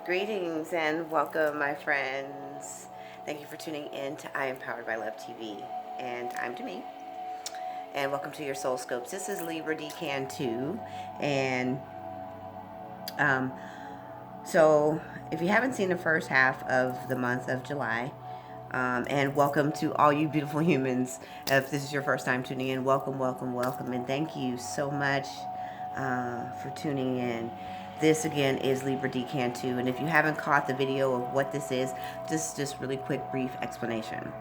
Greetings and welcome, my friends. Thank you for tuning in to I Am Powered by Love TV. And I'm Demi. And welcome to your Soul Scopes. This is Libra DECAN 2. And so if you haven't seen the first half of the month of July, and welcome to all you beautiful humans. If this is your first time tuning in, welcome, welcome, welcome. And thank you so much for tuning in. This again is Libra DECAN 2, and if you haven't caught the video of what this is, just really quick brief explanation.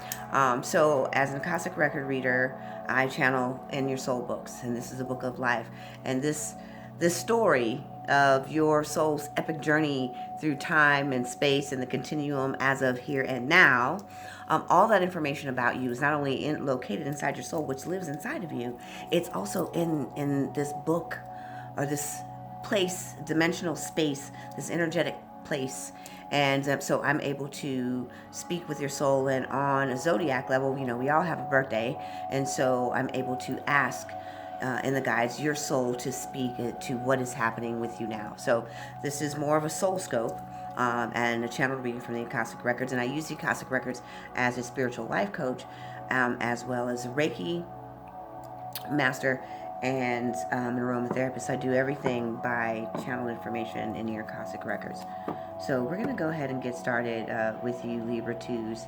So as an Akashic record reader, I channel in your soul books, and this is a book of life, and this story of your soul's epic journey through time and space and the continuum as of here and now. All that information about you is not only located inside your soul, which lives inside of you, it's also in this book, or this place, dimensional space, this energetic place. And so I'm able to speak with your soul, and on a zodiac level, you know, we all have a birthday, and so I'm able to ask in the guides your soul to speak to what is happening with you now. So this is more of a soul scope and a channel reading from the Akashic records, and I use the Akashic records as a spiritual life coach, as well as a Reiki master and an aromatherapist. I do everything by channel information in your Akashic records. So we're going to go ahead and get started with you Libra 2s,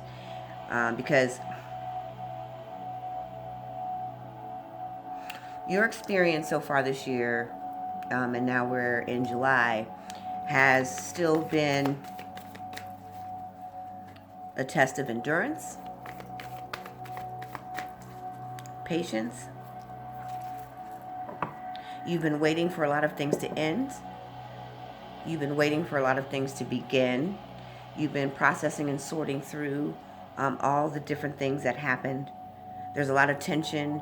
because your experience so far this year, and now we're in July, has still been a test of endurance, patience. You've been waiting for a lot of things to end. You've been waiting for a lot of things to begin. You've been processing and sorting through all the different things that happened. There's a lot of tension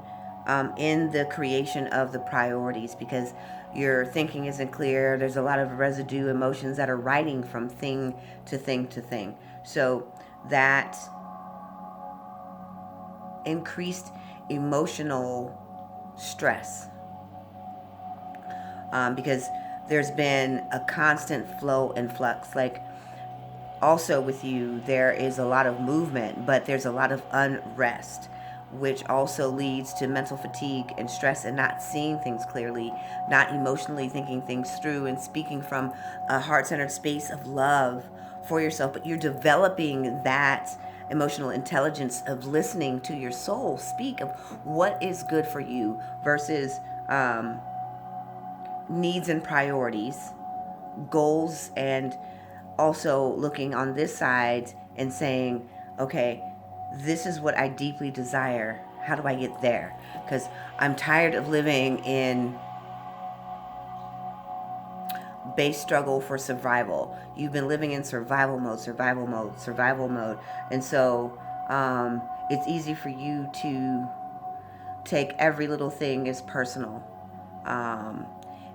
in the creation of the priorities because your thinking isn't clear. There's a lot of residue emotions that are riding from thing to thing to thing. So that increased emotional stress, because there's been a constant flow and flux. Like, also with you, there is a lot of movement, but there's a lot of unrest, which also leads to mental fatigue and stress and not seeing things clearly, not emotionally thinking things through and speaking from a heart-centered space of love for yourself. But you're developing that emotional intelligence of listening to your soul speak of what is good for you versus needs and priorities, goals, and also looking on this side and saying, okay, this is what I deeply desire. How do I get there? Because I'm tired of living in base struggle for survival. You've been living in survival mode. And so it's easy for you to take every little thing as personal.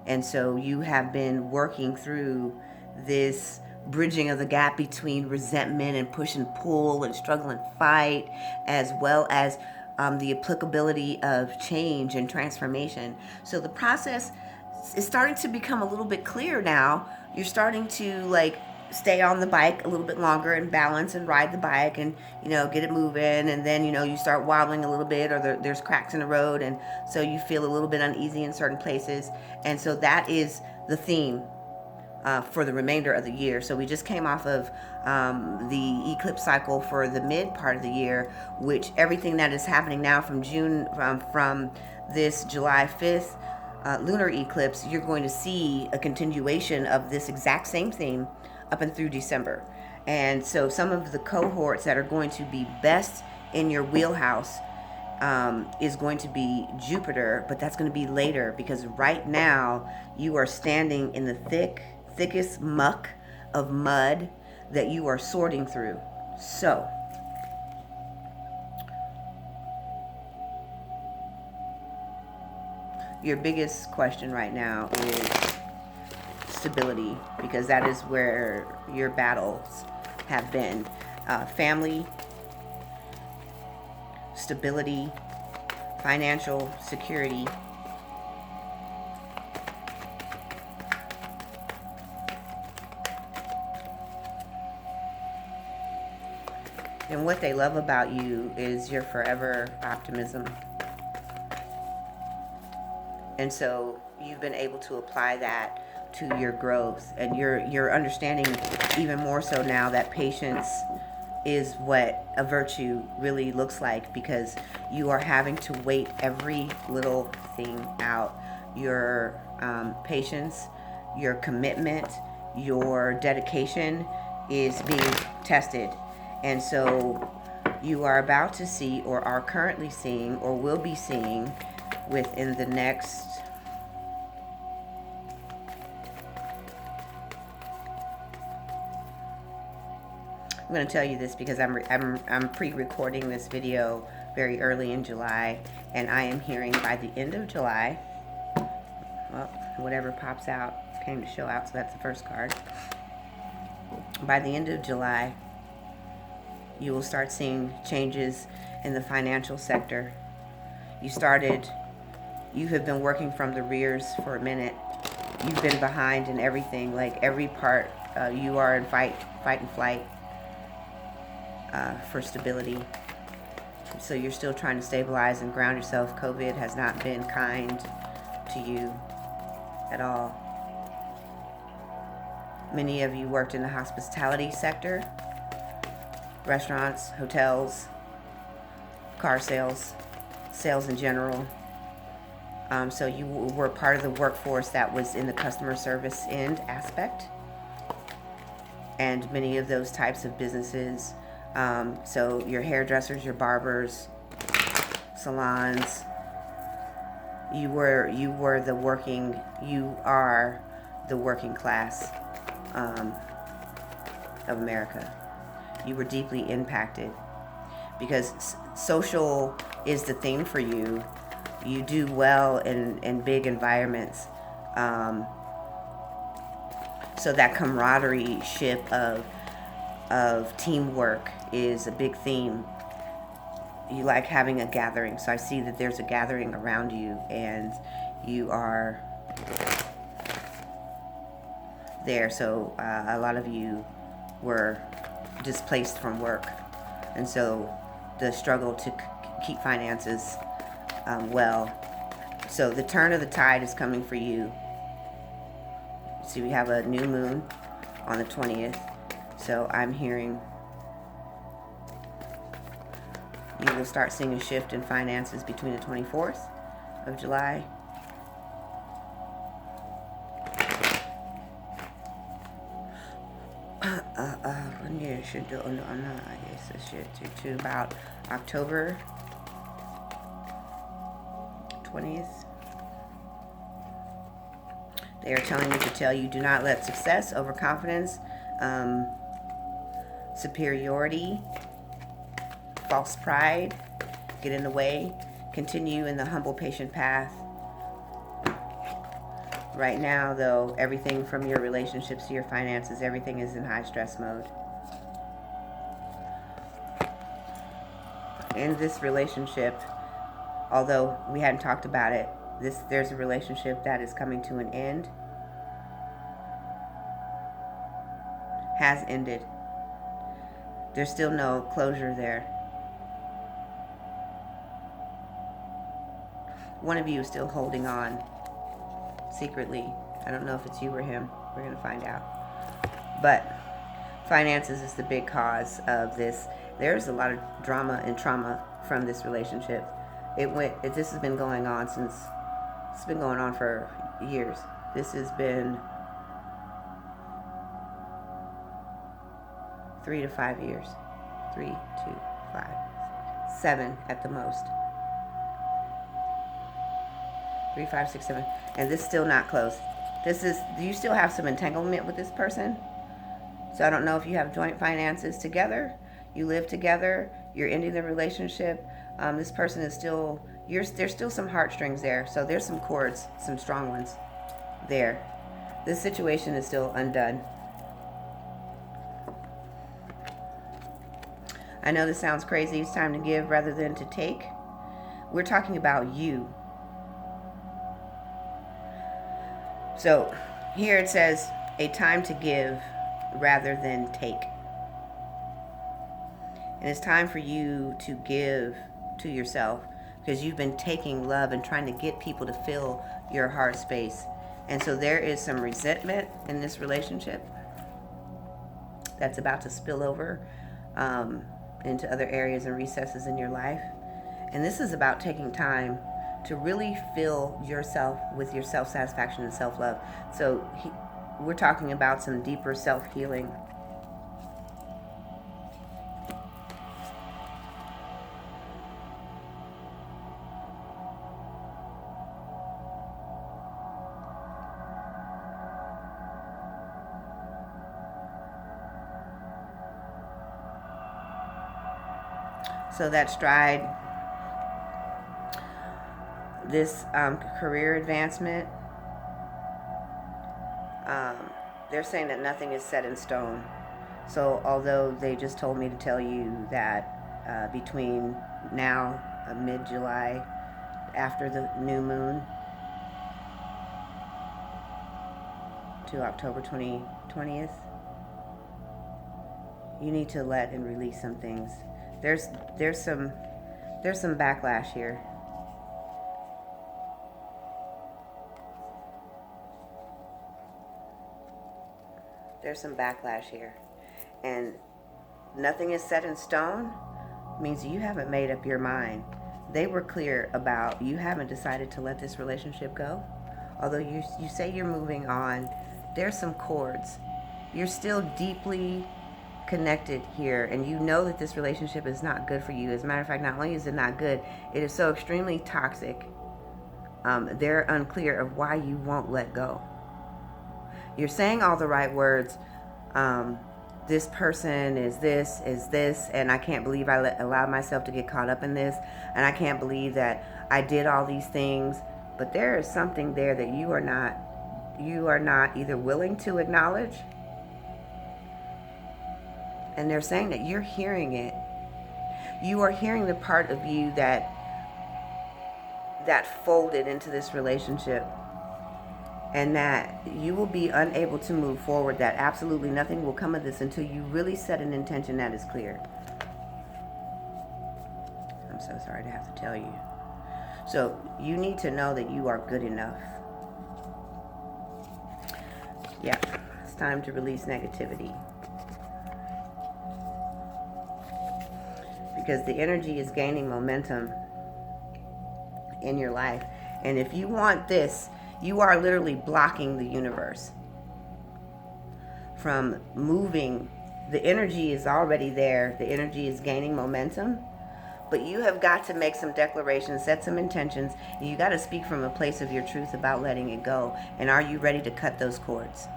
And so you have been working through this bridging of the gap between resentment and push and pull and struggle and fight, as well as the applicability of change and transformation. So the process is starting to become a little bit clear now. You're starting to stay on the bike a little bit longer and balance and ride the bike and, get it moving. And then, you start wobbling a little bit, or there's cracks in the road. And so you feel a little bit uneasy in certain places. And so that is the theme for the remainder of the year. So we just came off of the eclipse cycle for the mid part of the year, which everything that is happening now from June, from this July 5th lunar eclipse, you're going to see a continuation of this exact same theme up and through December. And so some of the cohorts that are going to be best in your wheelhouse is going to be Jupiter, but that's going to be later, because right now you are standing in the thickest muck of mud that you are sorting through. So your biggest question right now is stability, because that is where your battles have been. Family, stability, financial security, And what they love about you is your forever optimism. And so you've been able to apply that to your growth, and you're understanding even more so now that patience is what a virtue really looks like, because you are having to wait every little thing out. Your patience, your commitment, your dedication is being tested. And so you are about to see, or are currently seeing, or will be seeing within the next I'm going to tell you this because I'm pre-recording this video very early in July, and I am hearing by the end of July, well, whatever pops out came to show out, so that's the first card. By the end of July, you will start seeing changes in the financial sector. You have been working from the rears for a minute. You've been behind in everything, like every part. You are in fight and flight for stability. So you're still trying to stabilize and ground yourself. COVID has not been kind to you at all. Many of you worked in the hospitality sector, restaurants, hotels, car sales, sales in general. So you were part of the workforce that was in the customer service end aspect. And many of those types of businesses, so your hairdressers, your barbers, salons, you are the working class of America. You were deeply impacted because social is the thing for you. You do well in big environments. So that camaraderie ship of teamwork is a big theme. You like having a gathering. So I see that there's a gathering around you, and you are there. So a lot of you were displaced from work, and so the struggle to keep finances well. So the turn of the tide is coming for you. See, we have a new moon on the 20th. So I'm hearing you will start seeing a shift in finances between the 24th of July to about October 20th. They are telling me to tell you, do not let success, overconfidence, superiority, false pride get in the way. Continue in the humble, patient path. Right now, though, everything from your relationships to your finances, everything is in high stress mode. In this relationship, although we hadn't talked about it, there's a relationship that is coming to an end. Has ended. There's still no closure there. One of you is still holding on secretly. I don't know if it's you or him. We're going to find out. But finances is the big cause of this. There's a lot of drama and trauma from this relationship. This has been going on it's been going on for years. This has been 3 to 5 years. 3 to 5. 7 at the most. 3, 5, 6, 7. And this is still not closed. Do you still have some entanglement with this person? So I don't know if you have joint finances together. You live together. You're ending the relationship. This person is still, there's still some heartstrings there. So there's some cords, some strong ones there. This situation is still undone. I know this sounds crazy. It's time to give rather than to take. We're talking about you. So here it says, a time to give rather than take. And it's time for you to give to yourself, because you've been taking love and trying to get people to fill your heart space. And so there is some resentment in this relationship that's about to spill over into other areas and recesses in your life. And this is about taking time to really fill yourself with your self-satisfaction and self-love. So we're talking about some deeper self-healing. So that stride, this career advancement, they're saying that nothing is set in stone. So although they just told me to tell you that between now, mid-July, after the new moon, to October 20th, you need to let and release some things. There's some backlash here. There's some backlash here. And nothing is set in stone means you haven't made up your mind. They were clear about you haven't decided to let this relationship go. Although you say you're moving on, there's some cords. You're still deeply connected here, and you know that this relationship is not good for you. As a matter of fact, not only is it not good, it is so extremely toxic. They're unclear of why you won't let go. You're saying all the right words. This person is this, and I can't believe I allowed myself to get caught up in this, and I can't believe that I did all these things. But there is something there that you are not either willing to acknowledge, and they're saying that you're hearing it. You are hearing the part of you that folded into this relationship, and that you will be unable to move forward, that absolutely nothing will come of this until you really set an intention that is clear. I'm so sorry to have to tell you. So you need to know that you are good enough. Yeah, it's time to release negativity. Because the energy is gaining momentum in your life. And if you want this, you are literally blocking the universe from moving. The energy is already there. The energy is gaining momentum. But you have got to make some declarations, set some intentions. And you got to speak from a place of your truth about letting it go. And are you ready to cut those cords?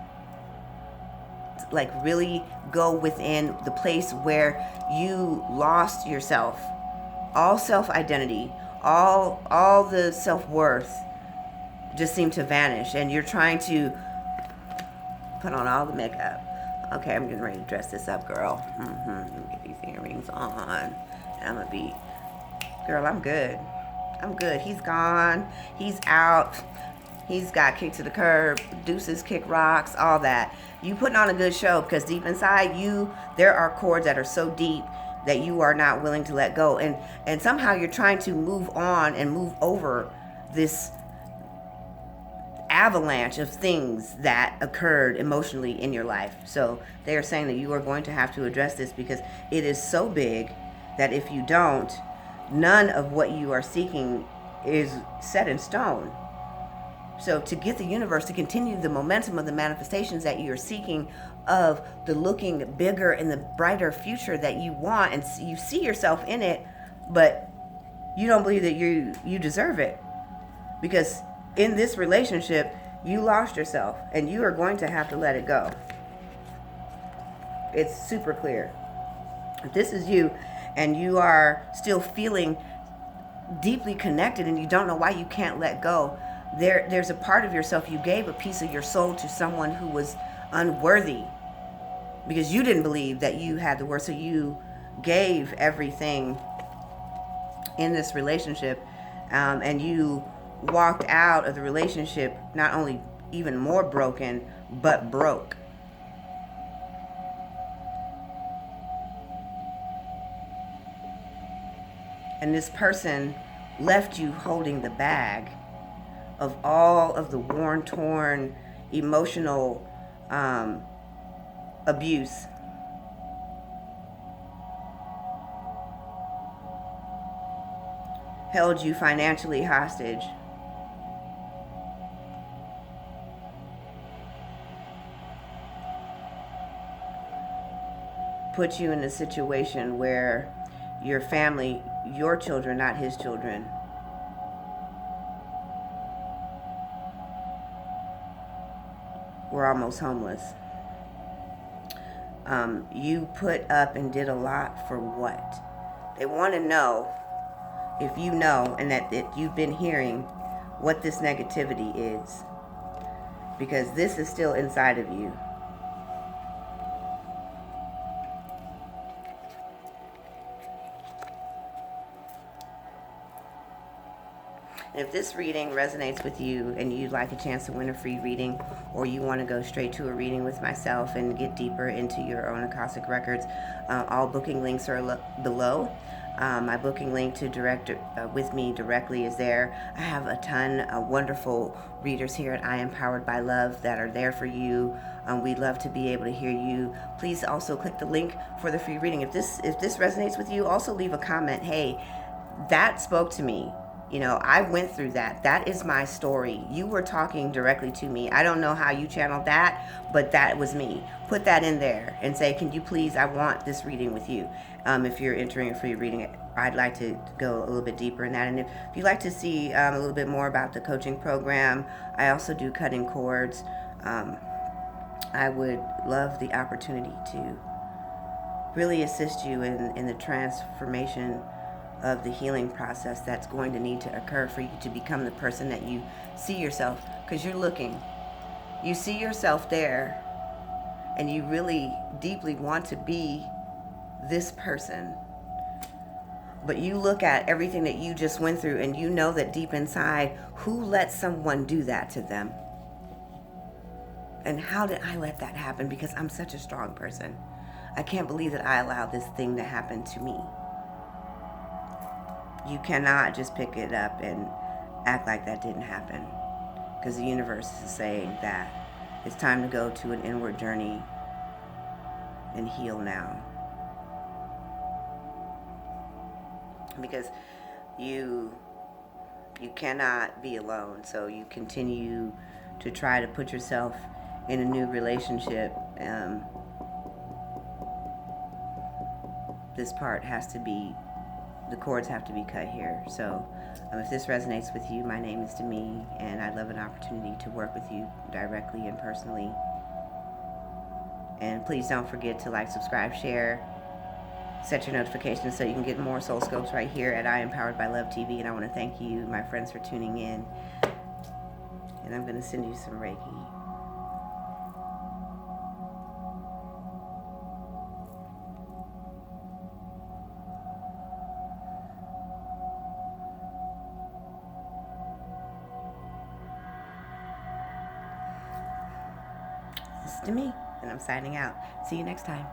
Like really go within the place where you lost yourself. All self-identity, all the self-worth just seem to vanish, and you're trying to put on all the makeup. Okay, I'm getting ready to dress this up, girl. Let me get these earrings on, and I'm gonna be, girl, I'm good. I'm good. He's gone. He's out. He's got kicked to the curb. Deuces kick rocks, all that. You putting on a good show, because deep inside you, there are cords that are so deep that you are not willing to let go. And somehow you're trying to move on and move over this avalanche of things that occurred emotionally in your life. So they are saying that you are going to have to address this, because it is so big that if you don't, none of what you are seeking is set in stone. So to get the universe to continue the momentum of the manifestations that you're seeking, of the looking bigger and the brighter future that you want, and you see yourself in it, but you don't believe that you deserve it, because in this relationship you lost yourself, and you are going to have to let it go. It's super clear. If this is you and you are still feeling deeply connected and you don't know why you can't let go, there's a part of yourself, you gave a piece of your soul to someone who was unworthy, because you didn't believe that you had the worth. So you gave everything in this relationship, and you walked out of the relationship not only even more broken, but broke. And this person left you holding the bag of all of the worn, torn, emotional abuse. Held you financially hostage. Put you in a situation where your family, your children, not his children, were almost homeless. You put up and did a lot for what? They want to know if you know and that you've been hearing what this negativity is, because this is still inside of you. If this reading resonates with you and you'd like a chance to win a free reading, or you want to go straight to a reading with myself and get deeper into your own Akashic records, all booking links are below. My booking link to direct with me directly is there. I have a ton of wonderful readers here at I Am Powered by Love that are there for you. We'd love to be able to hear you. Please also click the link for the free reading. If this resonates with you, also leave a comment. Hey, that spoke to me. You know, I went through that. That is my story. You were talking directly to me. I don't know how you channeled that, but that was me. Put that in there and say, can you please, I want this reading with you. If you're entering a free reading, I'd like to go a little bit deeper in that. And if you'd like to see a little bit more about the coaching program, I also do cutting cords. I would love the opportunity to really assist you in the transformation of the healing process that's going to need to occur for you to become the person that you see yourself. Because you see yourself there, and you really deeply want to be this person. But you look at everything that you just went through, and you know that deep inside, who let someone do that to them? And how did I let that happen? Because I'm such a strong person. I can't believe that I allowed this thing to happen to me. You cannot just pick it up and act like that didn't happen, because the universe is saying that it's time to go to an inward journey and heal now. Because you cannot be alone, so you continue to try to put yourself in a new relationship. This part has to be, the cords have to be cut here. So if this resonates with you, my name is Demi, and I'd love an opportunity to work with you directly and personally. And please don't forget to like, subscribe, share, set your notifications so you can get more Soul Scopes right here at I Am Powered by Love TV. And I want to thank you, my friends, for tuning in. And I'm going to send you some Reiki. This is Demi, and I'm signing out. See you next time.